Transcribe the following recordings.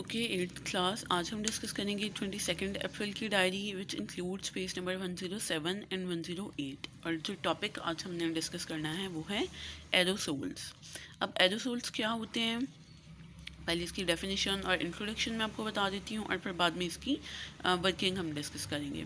Okay, eighth class. आज हम discuss करेंगे 22 अप्रैल की diary which includes page number 107 and 108। और जो टॉपिक आज हमने डिस्कस करना है वो है एरोसोल्स। अब एरोसोल्स क्या होते हैं, पहले इसकी डेफिनेशन और इंट्रोडक्शन मैं आपको बता देती हूँ और फिर बाद में इसकी वर्किंग हम डिस्कस करेंगे।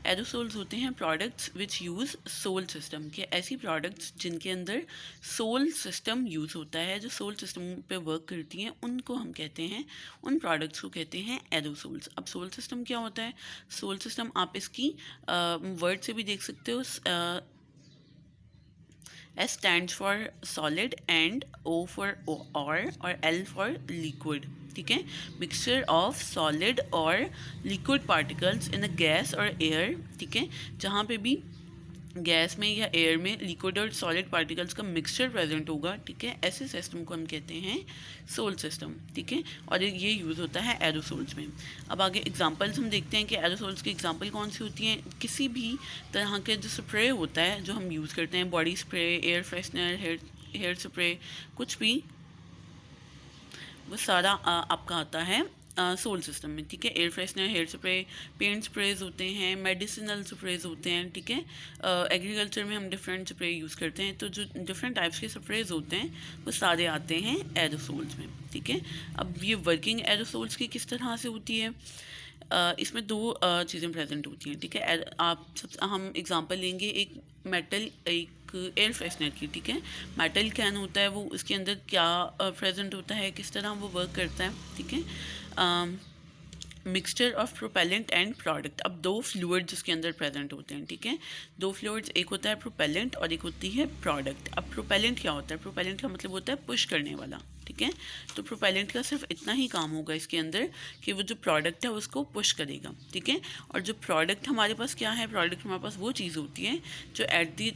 एरोसोल्स होते हैं products which use sol system के, ऐसी प्रोडक्ट्स जिनके अंदर सोल सिस्टम यूज़ होता है, जो सोल सिस्टम पे वर्क करती हैं, उनको हम कहते हैं, उन प्रोडक्ट्स को कहते हैं एरोसोल्स। अब सोल सिस्टम क्या होता है? सोल सिस्टम आप इसकी वर्ड से भी देख सकते हो। S stands for solid and O for or L for liquid। ठीक है, मिक्सचर ऑफ सॉलिड और liquid particles in a gas और एयर। ठीक है, जहाँ पे भी गैस में या एयर में लिक्विड और सॉलिड पार्टिकल्स का मिक्सचर प्रेजेंट होगा, ठीक है, ऐसे सिस्टम को हम कहते हैं सोल सिस्टम। ठीक है, और ये यूज़ होता है एरोसोल्स में। अब आगे एग्जांपल्स हम देखते हैं कि एरोसोल्स की एग्जांपल कौन सी होती हैं। किसी भी तरह के जो स्प्रे होता है जो हम यूज़ करते हैं, body spray, air freshener, hair spray, कुछ भी, वो सारा आपका आता है सोल सिस्टम में। ठीक है, air freshener, hair spray, paint sprays होते हैं, मेडिसिनल स्प्रेज होते हैं। ठीक है, एग्रीकल्चर में हम डिफरेंट स्प्रे यूज़ करते हैं, तो जो डिफरेंट टाइप्स के स्प्रेज होते हैं वो सारे आते हैं एरोसोल्स में। ठीक है, अब ये वर्किंग एरोसोल्स की किस तरह से होती है, इसमें दो चीज़ें प्रेजेंट होती हैं। ठीक है, हम एग्जांपल लेंगे एक मेटल, एक एयर फ्रेशनर की। ठीक है, मेटल कैन होता है, वो उसके अंदर क्या प्रेजेंट होता है, किस तरह वो वर्क करता है। ठीक है, mixture of propellant and product. अब दो फ्लूइड्स जिसके अंदर प्रेजेंट होते हैं। ठीक है, दो फ्लूइड्स, एक होता है प्रोपेलेंट और एक होती है प्रोडक्ट। अब प्रोपेलेंट क्या होता है? प्रोपेलेंट का मतलब होता है पुश करने वाला। ठीक है, तो प्रोपेलेंट का सिर्फ इतना ही काम होगा इसके अंदर कि वो जो प्रोडक्ट है उसको पुश करेगा। ठीक है, और जो प्रोडक्ट हमारे पास क्या है, प्रोडक्ट हमारे पास वो चीज़ होती है जो एट दी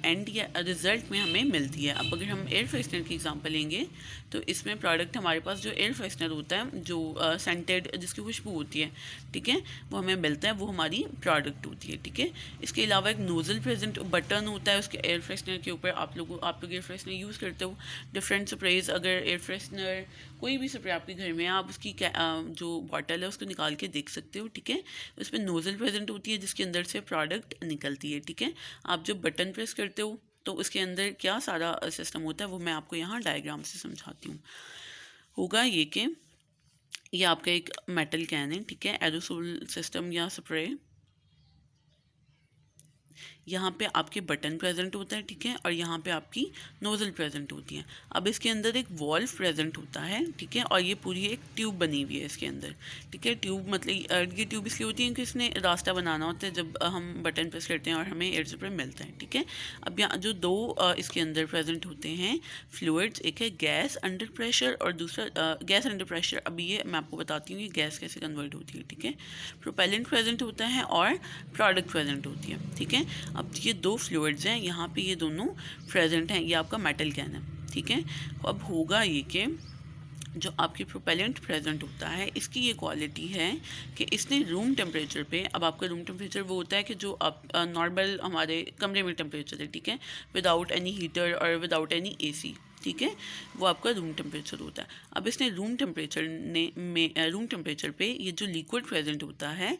एंड या रिजल्ट में हमें मिलती है। अब अगर हम एयर फ्रेशनर की एग्जांपल लेंगे तो इसमें प्रोडक्ट हमारे पास जो एयर फ्रेशनर होता है, जो सेंटेड, जिसकी खुशबू होती है, ठीक है, वो हमें मिलता है, वो हमारी प्रोडक्ट होती है। ठीक है, इसके अलावा एक नोजल प्रेजेंट बटन होता है उसके एयर फ्रेशनर के ऊपर। आप लोग एयर फ्रेशनर यूज़ करते हो, डिफरेंट स्प्रेज, अगर एयर फ्रेशनर कोई भी स्प्रे आपके घर में है, आप उसकी जो बॉटल है उसको निकाल के देख सकते हो। ठीक है, उसमें नोजल प्रेजेंट होती है जिसके अंदर से प्रोडक्ट निकलती है। ठीक है, आप जब बटन प्रेस करते हो तो उसके अंदर क्या सारा सिस्टम होता है वो मैं आपको यहाँ डायग्राम से समझाती हूँ। होगा ये कि ये आपका एक मेटल कैन है। ठीक है, एरोसोल सिस्टम या स्प्रे, यहाँ पे आपके बटन प्रेजेंट होता है। ठीक है, और यहाँ पे आपकी नोज़ल प्रेजेंट होती है। अब इसके अंदर एक वॉल्व प्रेजेंट होता है। ठीक है, और ये पूरी एक ट्यूब बनी हुई है इसके अंदर। ठीक है, ट्यूब मतलब ये ट्यूब इसलिए होती है कि इसने रास्ता बनाना होता है जब हम बटन प्रेस करते हैं और हमें एयर स्प्रे मिलता है। ठीक है, अब यहाँ जो दो इसके अंदर प्रेजेंट होते हैं फ्लूइड्स, एक है गैस अंडर प्रेशर और दूसरा गैस अंडर प्रेशर। अब ये मैं आपको बताती हूँ ये गैस कैसे कन्वर्ट होती है। ठीक है, प्रोपेलेंट प्रेजेंट होता है और प्रोडक्ट प्रेजेंट होती है। ठीक है, अब ये दो फ्लूइड्स हैं, यहाँ पे ये दोनों प्रेजेंट हैं, ये आपका मेटल कैन है। ठीक है, अब होगा ये कि जो आपकी प्रोपेलेंट प्रेजेंट होता है, इसकी ये क्वालिटी है कि इसने रूम टेम्परेचर पे, अब आपका रूम टेम्परेचर वो होता है कि जो आप नॉर्मल हमारे कमरे में टेम्परेचर है, ठीक है, विदाउट एनी हीटर और विदाउट एनी एसी। ठीक है, वो आपका रूम टेम्परेचर होता है। अब इसने रूम टेम्परेचर पे ये जो लिक्विड प्रेजेंट होता है,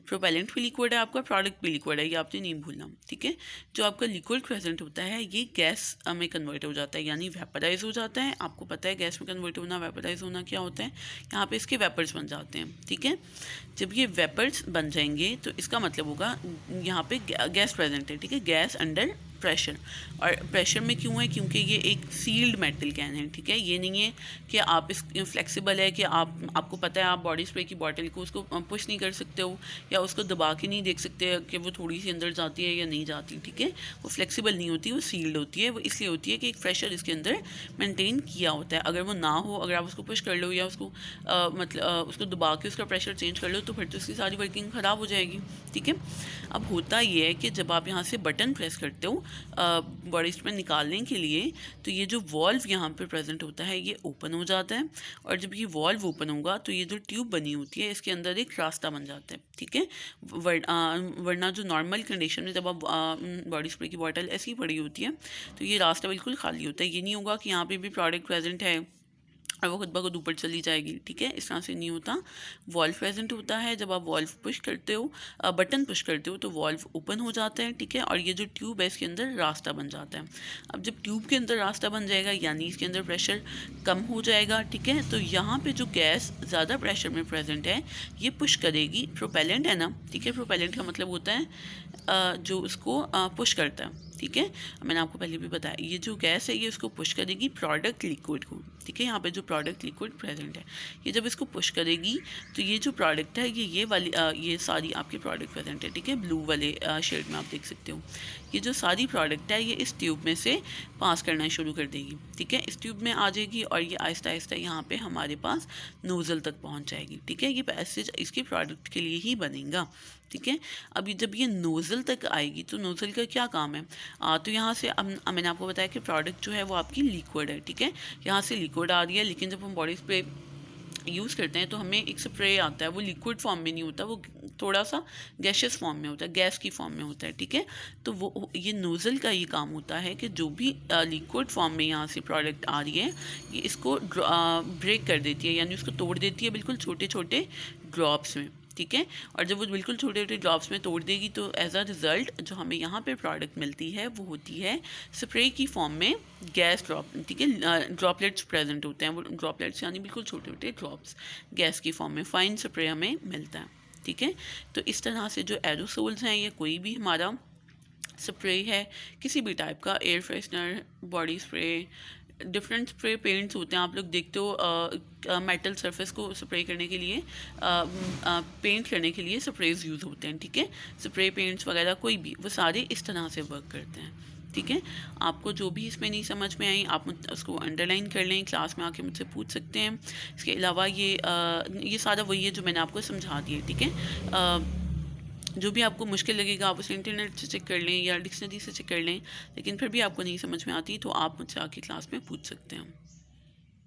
प्रोपेलेंट भी लिक्विड है आपका, प्रोडक्ट भी लिक्विड है, ये आपने नहीं भूलना। ठीक है, जो आपका लिक्विड प्रेजेंट होता है ये गैस में कन्वर्ट हो जाता है, यानी वेपराइज हो जाता है। आपको पता है गैस में कन्वर्ट होना, वेपराइज होना क्या होता है, यहाँ पे इसके वेपर्स बन जाते हैं। ठीक है, जब ये वेपर्स बन जाएंगे तो इसका मतलब होगा यहाँ पे गैस प्रेजेंट है। ठीक है, गैस अंडर प्रेशर, और प्रेशर में क्यों है, क्योंकि ये एक सील्ड मेटल कैन है। ठीक है, ये नहीं है कि आप इस फ्लेक्सिबल है कि आपको पता है आप बॉडी स्प्रे की बॉटल को उसको पुश नहीं कर सकते हो या उसको दबा के नहीं देख सकते कि वो थोड़ी सी अंदर जाती है या नहीं जाती। ठीक है, वो फ्लेक्सिबल नहीं होती, वो सील्ड होती है। वो इसलिए होती है कि एक प्रेशर इसके अंदर मेंटेन किया होता है। अगर वो ना हो, अगर आप उसको पुश कर लो या उसको उसको दबा के उसका प्रेशर चेंज कर लो तो फिर तो उसकी सारी वर्किंग ख़राब हो जाएगी। ठीक है, अब होता ये है कि जब आप यहाँ से बटन प्रेस करते हो बॉडी स्प्रे निकालने के लिए, तो ये जो वॉल्व यहाँ पे प्रेजेंट होता है ये ओपन हो जाता है, और जब ये वॉल्व ओपन होगा तो ये जो ट्यूब बनी होती है इसके अंदर एक रास्ता बन जाता है। ठीक है, वरना जो नॉर्मल कंडीशन में जब आप बॉडी स्प्रे की बॉटल ऐसी पड़ी होती है तो ये रास्ता बिल्कुल खाली होता है। ये नहीं होगा कि यहाँ पे भी प्रोडक्ट प्रेजेंट है और वो खुद ब खुद ऊपर चली जाएगी, ठीक है। इस तरह से नहीं होता। वॉल्व प्रेजेंट होता है जब आप वॉल्व पुश करते हो, बटन पुश करते हो तो वॉल्व ओपन हो जाता है, ठीक है। और ये जो ट्यूब है इसके अंदर रास्ता बन जाता है। अब जब ट्यूब के अंदर रास्ता बन जाएगा यानी इसके अंदर प्रेशर कम हो जाएगा, ठीक है। तो यहाँ पे जो गैस ज़्यादा प्रेशर में प्रेजेंट है ये पुश करेगी, प्रोपेलेंट है ना, ठीक है। प्रोपेलेंट का मतलब होता है जो उसको पुश करता है, ठीक है। मैंने आपको पहले भी बताया ये जो गैस है ये उसको पुश करेगी प्रोडक्ट लिक्विड को, ठीक है। यहाँ पे जो प्रोडक्ट लिक्विड प्रेजेंट है ये जब इसको पुश करेगी तो ये जो प्रोडक्ट है ये वाली ये सारी आपकी प्रोडक्ट प्रेजेंट है, ठीक है। ब्लू वाले शेड में आप देख सकते हो ये जो सारी प्रोडक्ट है ये इस ट्यूब में से पास करना शुरू कर देगी, ठीक है। इस ट्यूब में आ जाएगी और ये आहिस्ता आहिस्ता यहाँ पे हमारे पास नोज़ल तक पहुँच जाएगी, ठीक है। ये पैसेज इसकी प्रोडक्ट के लिए ही बनेगा, ठीक है। अभी जब ये नोज़ल तक आएगी तो नोज़ल का क्या काम है, तो यहाँ से अब मैंने आपको बताया कि प्रोडक्ट जो है वो आपकी लिक्विड है, ठीक है। यहाँ से लिक्विड आ रही है, लेकिन जब हम बॉडी स्प्रे यूज़ करते हैं तो हमें एक स्प्रे आता है, वो लिक्विड फॉर्म में नहीं होता, वो थोड़ा सा गैशियस फॉर्म में होता है, गैस की फॉर्म में होता है, ठीक है। तो वो ये नोज़ल का ये काम होता है कि जो भी लिक्विड फॉर्म में यहाँ से प्रोडक्ट आ रही है ये इसको ब्रेक कर देती है, यानी उसको तोड़ देती है बिल्कुल छोटे छोटे ड्रॉप्स में, ठीक है। और जब वो बिल्कुल छोटे छोटे ड्रॉप्स में तोड़ देगी तो एज अ रिज़ल्ट जो हमें यहाँ पे प्रोडक्ट मिलती है वो होती है स्प्रे की फॉर्म में गैस ड्रॉप, ठीक है। ड्रॉपलेट्स प्रेजेंट होते हैं, वो ड्रॉपलेट्स यानी बिल्कुल छोटे छोटे ड्रॉप्स गैस की फॉर्म में फाइन स्प्रे हमें मिलता है, ठीक है। तो इस तरह से जो एरोसोल्स हैं या कोई भी हमारा स्प्रे है किसी भी टाइप का, air freshener, body spray, different spray paints होते हैं, आप लोग देखते हो मेटल सरफेस को स्प्रे करने के लिए, पेंट करने के लिए स्प्रेज यूज़ होते हैं, ठीक है। स्प्रे पेंट्स वगैरह कोई भी वो सारे इस तरह से वर्क करते हैं, ठीक है। आपको जो भी इसमें नहीं समझ में आई आप उसको अंडरलाइन कर लें, क्लास में आके मुझसे पूछ सकते हैं। इसके अलावा ये सारा वही है जो मैंने आपको समझा दिया, ठीक है। जो भी आपको मुश्किल लगेगा आप उसे इंटरनेट से चेक कर लें या डिक्शनरी से चेक कर लें, लेकिन फिर भी आपको नहीं समझ में आती तो आप मुझसे आके क्लास में पूछ सकते हैं।